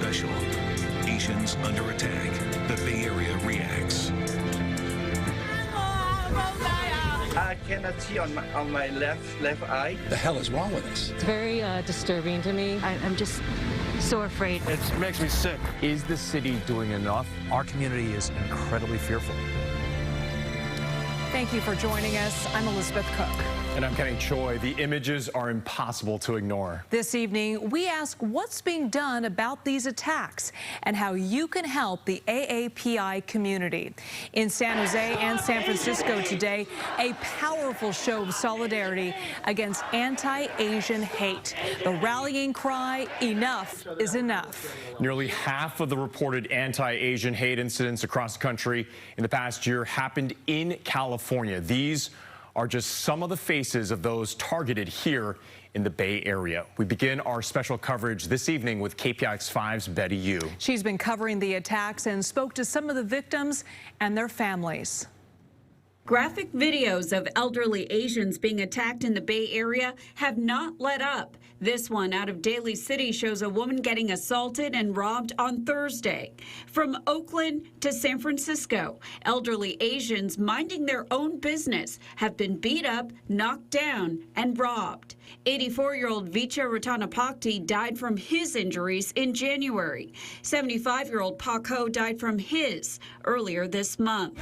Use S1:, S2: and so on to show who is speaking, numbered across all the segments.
S1: special. Asians under attack. The Bay Area reacts.
S2: I cannot see on my left eye.
S3: The hell is wrong with us?
S4: It's very disturbing to me.
S5: I'm just so afraid.
S6: It makes me sick.
S7: Is the city doing enough?
S8: Our community is incredibly fearful.
S9: Thank you for joining us. I'm Elizabeth Cook.
S10: And I'm Choi. The images are impossible to ignore.
S9: This evening, we ask what's being done about these attacks and how you can help the AAPI community. In San Jose and San Francisco today, a powerful show of solidarity against anti-Asian hate. The rallying cry, enough is enough.
S10: Nearly half of the reported anti-Asian hate incidents across the country in the past year happened in California. These are just some of the faces of those targeted here in the Bay Area. We begin our special coverage this evening with KPIX 5's Betty Yu.
S9: She's been covering the attacks and spoke to some of the victims and their families.
S11: Graphic videos of elderly Asians being attacked in the Bay Area have not let up. This one out of Daly City shows a woman getting assaulted and robbed on Thursday. From Oakland to San Francisco, elderly Asians minding their own business have been beat up, knocked down, and robbed. 84-year-old Vicha Ratanapakdi died from his injuries in January. 75-year-old Pak Ho died from his earlier this month.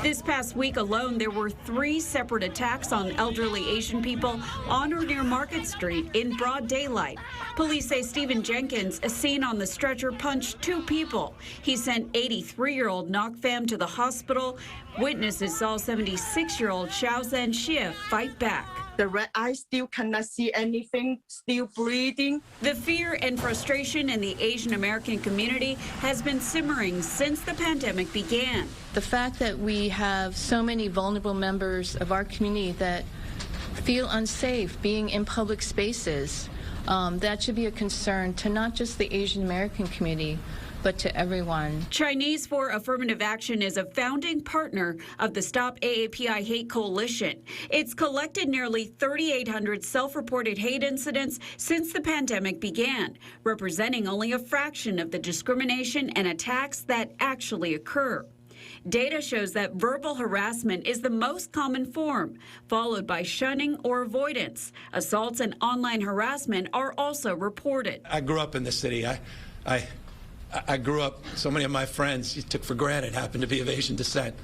S11: This past week alone, there were 3 separate attacks on elderly Asian people on or near Market Street in broad daylight. Police say Stephen Jenkins, seen on the stretcher, punched 2 people. He sent 83-year-old Nok Pham to the hospital. Witnesses saw 76-year-old Xiao Zhen Xie fight back.
S12: The red eye still cannot see anything, still bleeding.
S11: The fear and frustration in the Asian American community has been simmering since the pandemic began.
S5: The fact that we have so many vulnerable members of our community that feel unsafe being in public spaces, that should be a concern to not just the Asian American community, but to everyone.
S11: Chinese for Affirmative Action is a founding partner of the Stop AAPI Hate Coalition. It's collected nearly 3,800 self-reported hate incidents since the pandemic began, representing only a fraction of the discrimination and attacks that actually occur. Data shows that verbal harassment is the most common form, followed by shunning or avoidance. Assaults and online harassment are also reported.
S3: I grew up in the city. I grew up, so many of my friends you took for granted happened to be of Asian descent.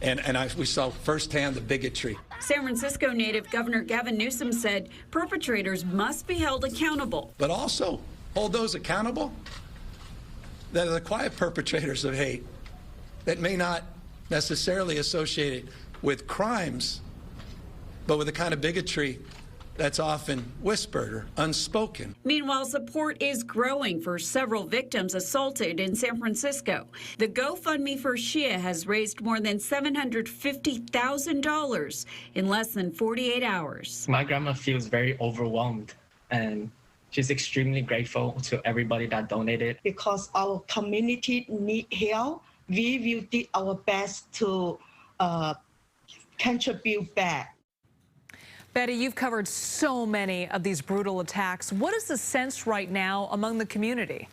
S3: And we saw firsthand the bigotry.
S11: San Francisco native Governor Gavin Newsom said perpetrators must be held accountable.
S3: But also hold those accountable that are the quiet perpetrators of hate that may not necessarily associate it with crimes, but with the kind of bigotry that's often whispered or unspoken.
S11: Meanwhile, support is growing for several victims assaulted in San Francisco. The GoFundMe for Xie has raised more than $750,000 in less than 48 hours.
S13: My grandma feels very overwhelmed, and she's extremely grateful to everybody that donated.
S12: Because our community need help, we will do our best to contribute back.
S9: Betty, you've covered so many of these brutal attacks. What is the sense right now among the community?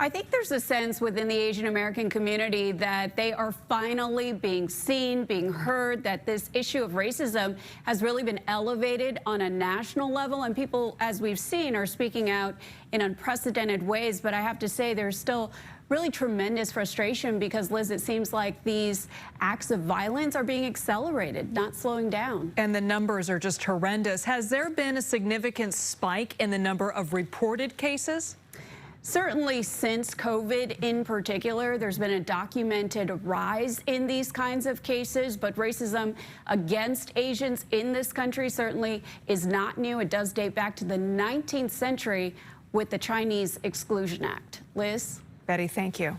S14: I think there's a sense within the Asian American community that they are finally being seen, being heard, that this issue of racism has really been elevated on a national level. And people, as we've seen, are speaking out in unprecedented ways. But I have to say there's still really tremendous frustration because, Liz, it seems like these acts of violence are being accelerated, not slowing down.
S9: And the numbers are just horrendous. Has there been a significant spike in the number of reported cases?
S14: Certainly since COVID in particular, there's been a documented rise in these kinds of cases, but racism against Asians in this country certainly is not new. It does date back to the 19th century with the Chinese Exclusion Act. Liz?
S9: Betty, thank you.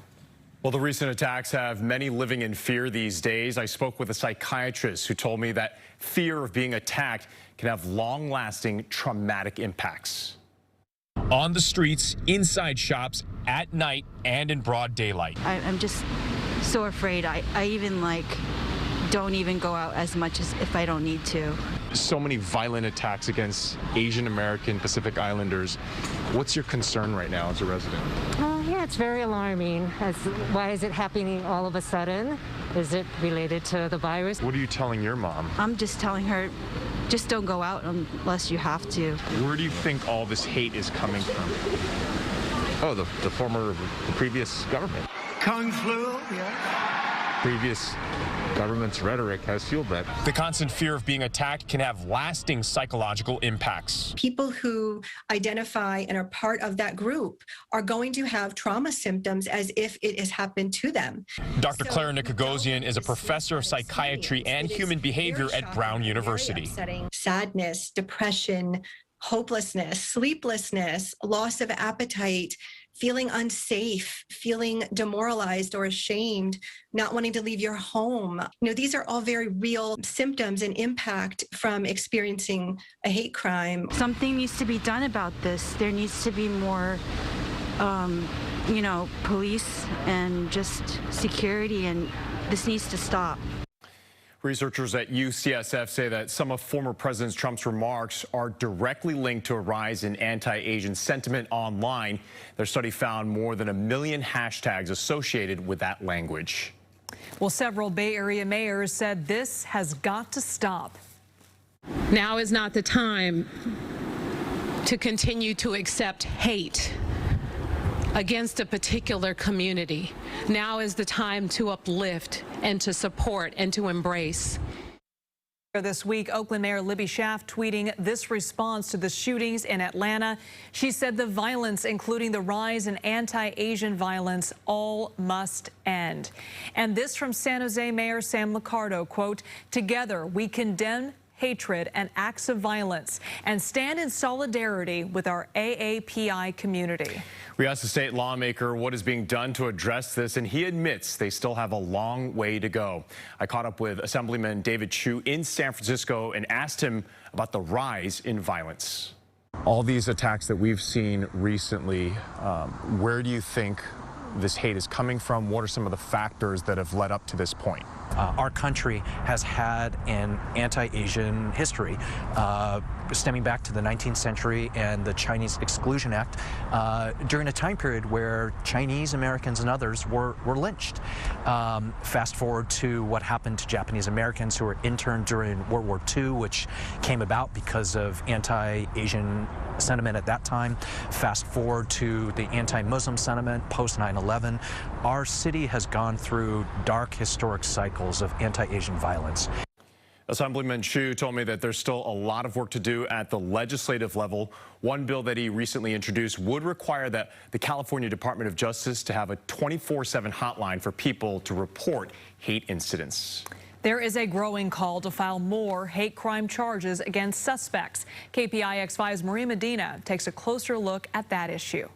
S10: Well, the recent attacks have many living in fear these days. I spoke with a psychiatrist who told me that fear of being attacked can have long-lasting traumatic impacts. On the streets, inside shops, at night, and in broad daylight.
S5: I'm just so afraid. I even don't even go out as much as if I don't need to.
S10: So many violent attacks against Asian American Pacific Islanders. What's your concern right now as a resident?
S4: it's very alarming. Why is it happening all of a sudden? Is it related to the virus?
S7: What are you telling your mom?
S6: I'm just telling her, just don't go out unless you have to.
S7: Where do you think all this hate is coming from? Oh, the previous government.
S2: Kung flu, yeah.
S7: Previous government's rhetoric has fueled that.
S10: The constant fear of being attacked can have lasting psychological impacts.
S15: People who identify and are part of that group are going to have trauma symptoms as if it has happened to them.
S10: Dr. Claire Nicogosian is a professor of psychiatry and human behavior at Brown University.
S15: Sadness, depression, hopelessness, sleeplessness, loss of appetite, feeling unsafe, feeling demoralized or ashamed, not wanting to leave your home. These are all very real symptoms and impact from experiencing a hate crime.
S6: Something needs to be done about this. There needs to be more, police and just security, and this needs to stop.
S10: Researchers at UCSF say that some of former President Trump's remarks are directly linked to a rise in anti-Asian sentiment online. Their study found more than 1 million hashtags associated with that language.
S9: Well, several Bay Area mayors said this has got to stop.
S16: Now is not the time to continue to accept hate against a particular community. Now is the time to uplift and to support and to embrace.
S9: This week, Oakland Mayor Libby Schaaf tweeting this response to the shootings in Atlanta. She said the violence, including the rise in anti-Asian violence, all must end. And this from San Jose Mayor Sam Liccardo, quote, "Together we condemn hatred and acts of violence and stand in solidarity with our AAPI community."
S10: We asked the state lawmaker what is being done to address this, and he admits they still have a long way to go. I caught up with Assemblyman David Chu in San Francisco and asked him about the rise in violence. All these attacks that we've seen recently, where do you think this hate is coming from? What are some of the factors that have led up to this point?
S8: Our country has had an anti-Asian history stemming back to the 19th century and the Chinese Exclusion Act during a time period where Chinese Americans and others were lynched. Fast forward to what happened to Japanese Americans who were interned during World War II, which came about because of anti-Asian sentiment at that time. Fast forward to the anti-Muslim sentiment post 9/11. Our city has gone through dark historic cycles of anti-Asian violence.
S10: Assemblyman Chu told me that there's still a lot of work to do at the legislative level. One bill that he recently introduced would require that the California Department of Justice to have a 24/7 hotline for people to report hate incidents.
S9: There is a growing call to file more hate crime charges against suspects. KPIX 5's Maria Medina takes a closer look at that issue.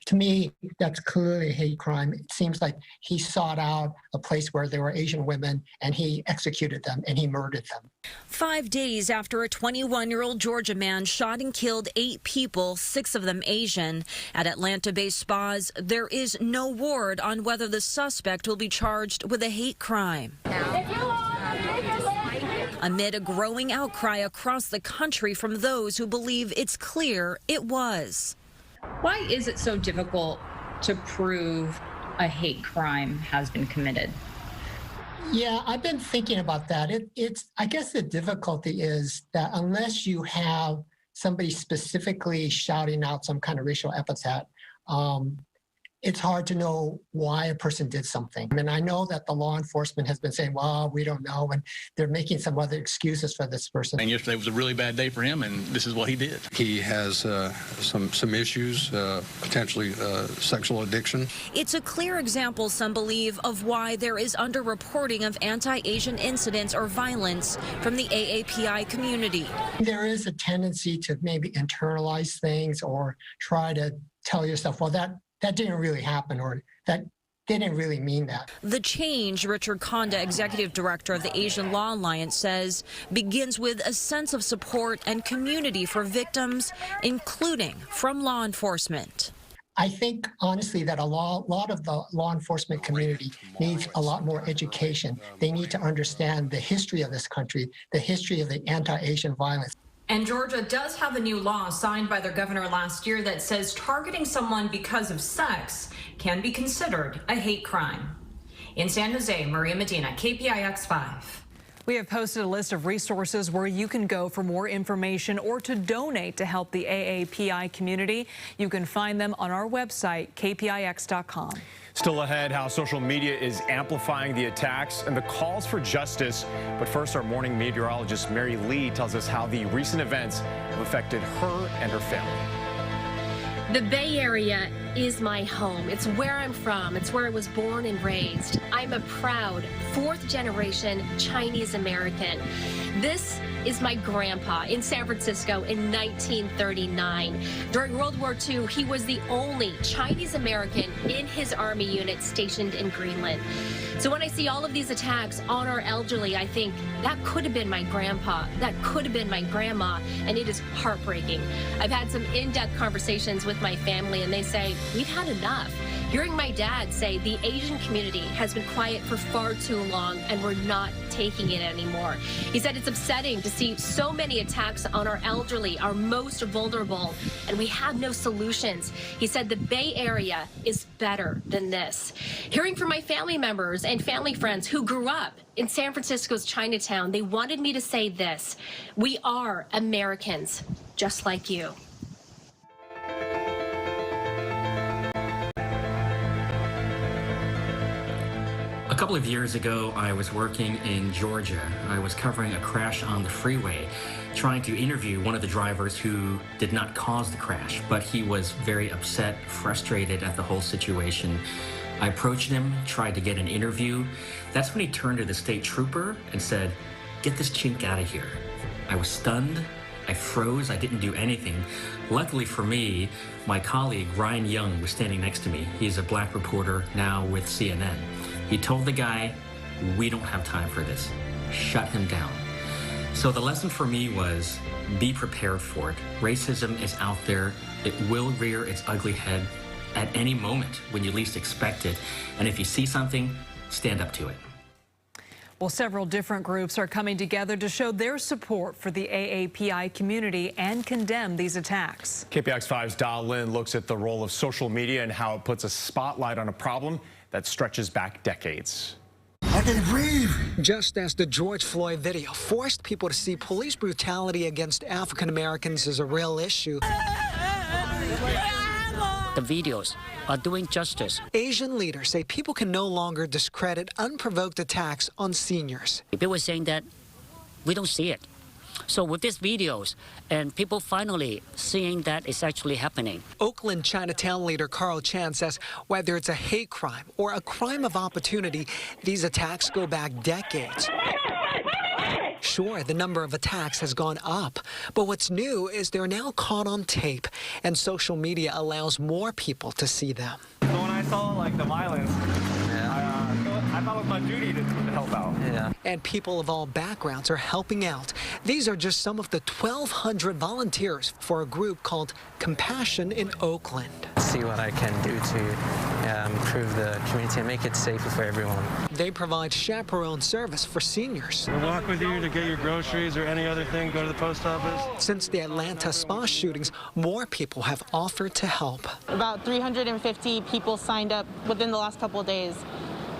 S17: To me, that's clearly a hate crime. It seems like he sought out a place where there were Asian women and he executed them and he murdered them.
S18: 5 days after a 21-year-old Georgia man shot and killed 8 people, 6 of them Asian, at Atlanta-based spas, there is no word on whether the suspect will be charged with a hate crime. Amid a growing outcry across the country from those who believe it's clear it was.
S19: Why is it so difficult to prove a hate crime has been committed?
S17: Yeah, I've been thinking about that. I guess the difficulty is that unless you have somebody specifically shouting out some kind of racial epithet, it's hard to know why a person did something. I mean, I know that the law enforcement has been saying, well, we don't know, and they're making some other excuses for this person.
S20: And yesterday was a really bad day for him, and this is what he did. He has some issues, potentially sexual addiction.
S18: It's a clear example, some believe, of why there is underreporting of anti-Asian incidents or violence from the AAPI community.
S17: There is a tendency to maybe internalize things or try to tell yourself, well, that didn't really happen, or that didn't really mean that.
S18: The change, Richard Konda, executive director of the Asian Law Alliance, says begins with a sense of support and community for victims, including from law enforcement.
S17: I think, honestly, that a lot of the law enforcement community needs a lot more education. They need to understand the history of this country, the history of the anti-Asian violence.
S21: And Georgia does have a new law signed by their governor last year that says targeting someone because of sex can be considered a hate crime. In San Jose, Maria Medina, KPIX 5.
S9: We have posted a list of resources where you can go for more information or to donate to help the AAPI community. You can find them on our website, kpix.com.
S10: Still ahead, how social media is amplifying the attacks and the calls for justice. But first, our morning meteorologist Mary Lee tells us how the recent events have affected her and her family.
S22: The Bay Area is my home. It's where I'm from. It's where I was born and raised. I'm a proud fourth-generation Chinese American. This is my grandpa in San Francisco in 1939. During World War II, he was the only Chinese American in his army unit stationed in Greenland. So when I see all of these attacks on our elderly, I think that could have been my grandpa, that could have been my grandma, and it is heartbreaking. I've had some in-depth conversations with my family, and they say, we've had enough. Hearing my dad say the Asian community has been quiet for far too long and we're not taking it anymore. He said it's upsetting to see so many attacks on our elderly, our most vulnerable, and we have no solutions. He said the Bay Area is better than this. Hearing from my family members and family friends who grew up in San Francisco's Chinatown, they wanted me to say this: we are Americans, just like you.
S23: A couple of years ago, I was working in Georgia. I was covering a crash on the freeway, trying to interview one of the drivers who did not cause the crash, but he was very upset, frustrated at the whole situation. I approached him, tried to get an interview. That's when he turned to the state trooper and said, "Get this chink out of here." I was stunned. I froze. I didn't do anything. Luckily for me, my colleague, Ryan Young, was standing next to me. He's a black reporter now with CNN. He told the guy, "We don't have time for this. Shut him down." So the lesson for me was, be prepared for it. Racism is out there. It will rear its ugly head at any moment when you least expect it. And if you see something, stand up to it.
S9: Well, several different groups are coming together to show their support for the AAPI community and condemn these attacks.
S10: KPIX 5's Da Lin looks at the role of social media and how it puts a spotlight on a problem that stretches back decades.
S24: I can breathe. Just as the George Floyd video forced people to see police brutality against African Americans as a real issue,
S25: the videos are doing justice.
S24: Asian leaders say people can no longer discredit unprovoked attacks on seniors.
S25: People were saying that we don't see it. So with these videos, and people finally seeing that it's actually happening.
S24: Oakland Chinatown leader Carl Chan says whether it's a hate crime or a crime of opportunity, these attacks go back decades. Sure, the number of attacks has gone up, but what's new is they're now caught on tape, and social media allows more people to see them.
S26: So when I saw the violence, I thought it was my duty to help out. Yeah.
S24: And people of all backgrounds are helping out. These are just some of the 1,200 volunteers for a group called Compassion in Oakland.
S27: See what I can do to improve the community and make it safer for everyone.
S24: They provide chaperone service for seniors.
S26: We'll walk with you to get your groceries or any other thing, go to the post office.
S24: Since the Atlanta spa shootings, more people have offered to help.
S28: About 350 people signed up within the last couple of days.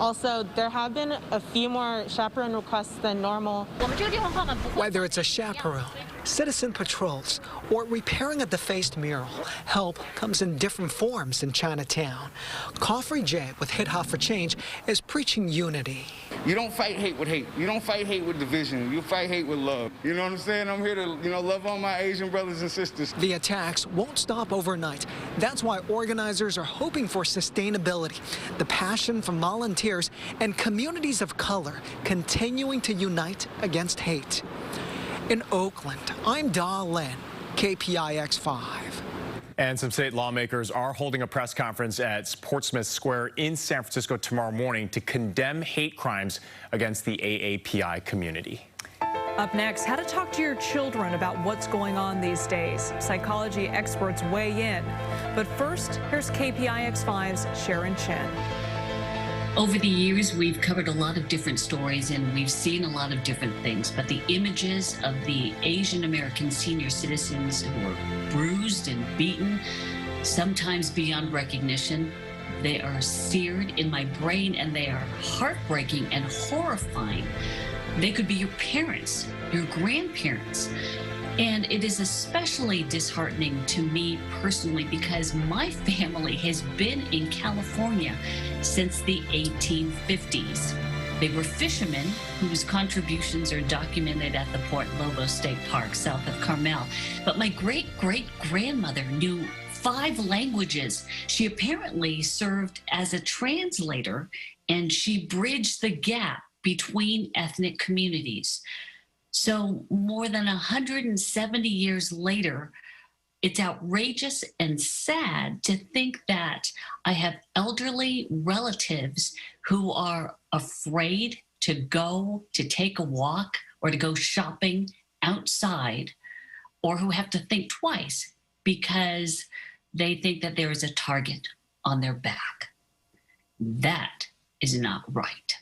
S28: Also, there have been a few more chaperone requests than normal.
S24: Whether it's a chaperone, citizen patrols, or repairing a defaced mural, help comes in different forms in Chinatown. Coffrey J with Hit Hot for Change is preaching unity.
S29: You don't fight hate with hate. You don't fight hate with division. You fight hate with love. You know what I'm saying? I'm here to, love on my Asian brothers and sisters.
S24: The attacks won't stop overnight. That's why organizers are hoping for sustainability, the passion from volunteers and communities of color continuing to unite against hate. In Oakland, I'm Da Lin, KPIX 5.
S10: And some state lawmakers are holding a press conference at Portsmouth Square in San Francisco tomorrow morning to condemn hate crimes against the AAPI community.
S9: Up next, how to talk to your children about what's going on these days. Psychology experts weigh in. But first, here's KPIX 5's Sharon Chen.
S1: Over the years, we've covered a lot of different stories and we've seen a lot of different things, but the images of the Asian American senior citizens who were bruised and beaten, sometimes beyond recognition, they are seared in my brain and they are heartbreaking and horrifying. They could be your parents, your grandparents. And it is especially disheartening to me personally because my family has been in California since the 1850s. They were fishermen whose contributions are documented at the Port Lobos State Park south of Carmel. But my great-great-grandmother knew 5 languages. She apparently served as a translator and she bridged the gap between ethnic communities. So more than 170 years later, it's outrageous and sad to think that I have elderly relatives who are afraid to go to take a walk or to go shopping outside, or who have to think twice because they think that there is a target on their back. That is not right.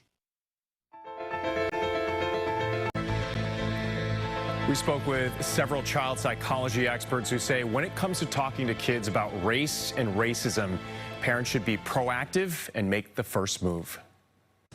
S10: We spoke with several child psychology experts who say when it comes to talking to kids about race and racism, parents should be proactive and make the first move.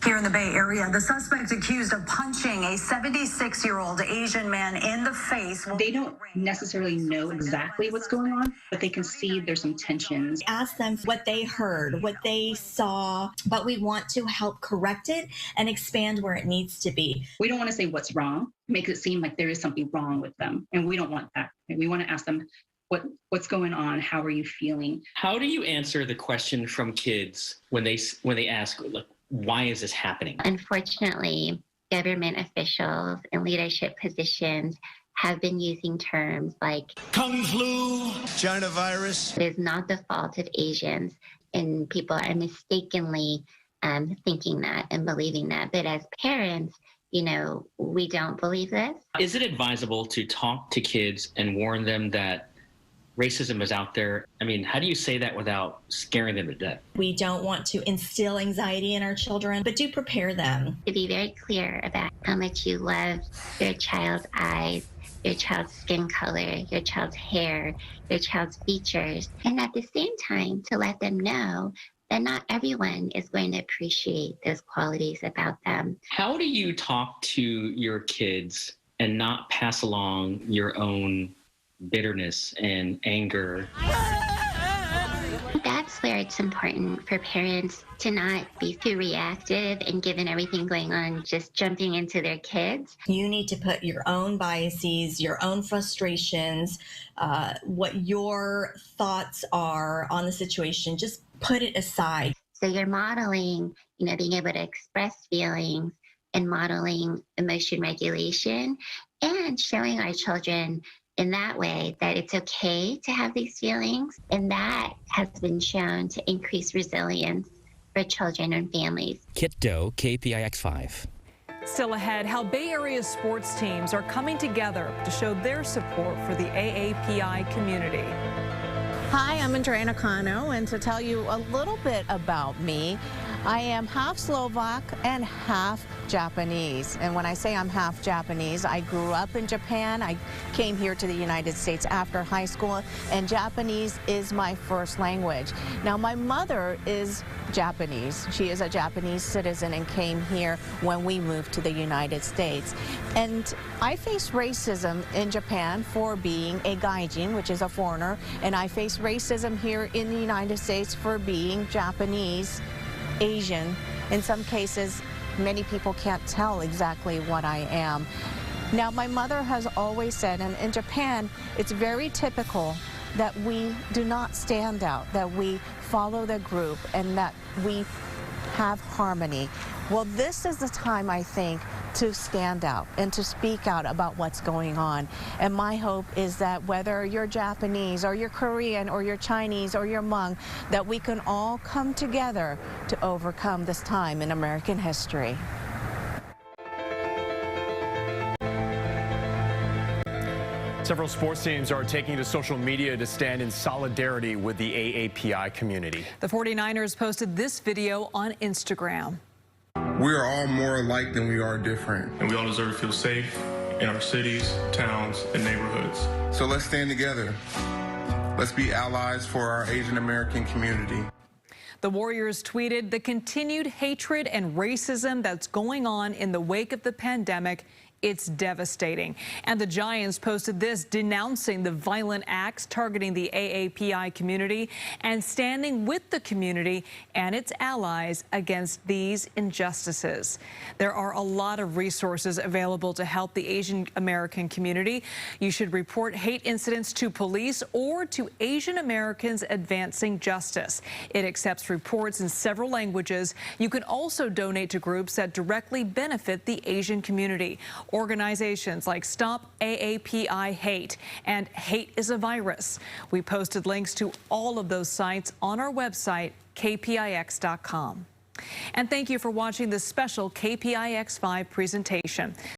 S2: Here in the Bay Area, the suspect accused of punching a 76-year-old Asian man in the face.
S3: They don't necessarily know exactly what's going on, but they can see there's some tensions.
S4: Ask them what they heard, what they saw, but we want to help correct it and expand where it needs to be.
S3: We don't want to say what's wrong, make it seem like there is something wrong with them, and we don't want that. We want to ask them, what's going on? How are you feeling?
S23: How do you answer the question from kids when they ask, like, why is this happening?
S5: Unfortunately, government officials in leadership positions have been using terms like
S11: Kung flu, China virus.
S5: It is not the fault of Asians, and people are mistakenly thinking that and believing that. But as parents, we don't believe this.
S23: Is it advisable to talk to kids and warn them that racism is out there? I mean, how do you say that without scaring them to death?
S4: We don't want to instill anxiety in our children, but do prepare them.
S5: To be very clear about how much you love your child's eyes, your child's skin color, your child's hair, your child's features, and at the same time to let them know that not everyone is going to appreciate those qualities about them. How
S23: do you talk to your kids and not pass along your own bitterness and anger?
S5: That's where it's important for parents to not be too reactive and given everything going on, just jumping into their kids.
S4: You need to put your own biases, your own frustrations, what your thoughts are on the situation, just put it aside.
S5: So you're modeling, being able to express feelings and modeling emotion regulation and showing our children in that way that it's okay to have these feelings, and that has been shown to increase resilience for children and families.
S12: Kit Doe, KPIX 5.
S9: Still ahead, how Bay Area sports teams are coming together to show their support for the AAPI community.
S13: Hi, I'm Andrea Nacano, and to tell you a little bit about me, I am half Slovak and half Japanese. And when I say I'm half Japanese, I grew up in Japan. I came here to the United States after high school, and Japanese is my first language. Now, my mother is Japanese. She is a Japanese citizen and came here when we moved to the United States. And I face racism in Japan for being a gaijin, which is a foreigner, and I face racism here in the United States for being Japanese, Asian. In some cases, many people can't tell exactly what I am. Now, my mother has always said, and in Japan, it's very typical that we do not stand out, that we follow the group, and that we have harmony. Well, this is the time, I think, to stand out and to speak out about what's going on. And my hope is that whether you're Japanese or you're Korean or you're Chinese or you're Hmong, that we can all come together to overcome this time in American history.
S10: Several sports teams are taking to social media to stand in solidarity with the AAPI community.
S9: The 49ers posted this video on Instagram.
S6: We are all more alike than we are different.
S7: And we all deserve to feel safe in our cities, towns, and neighborhoods.
S6: So let's stand together. Let's be allies for our Asian American community.
S9: The Warriors tweeted, the continued hatred and racism that's going on in the wake of the pandemic, it's devastating. And the Giants posted this, denouncing the violent acts targeting the AAPI community and standing with the community and its allies against these injustices. There are a lot of resources available to help the Asian American community. You should report hate incidents to police or to Asian Americans Advancing Justice. It accepts reports in several languages. You can also donate to groups that directly benefit the Asian community. Organizations like Stop AAPI Hate and Hate is a Virus. We posted links to all of those sites on our website, KPIX.com. And thank you for watching this special KPIX 5 presentation.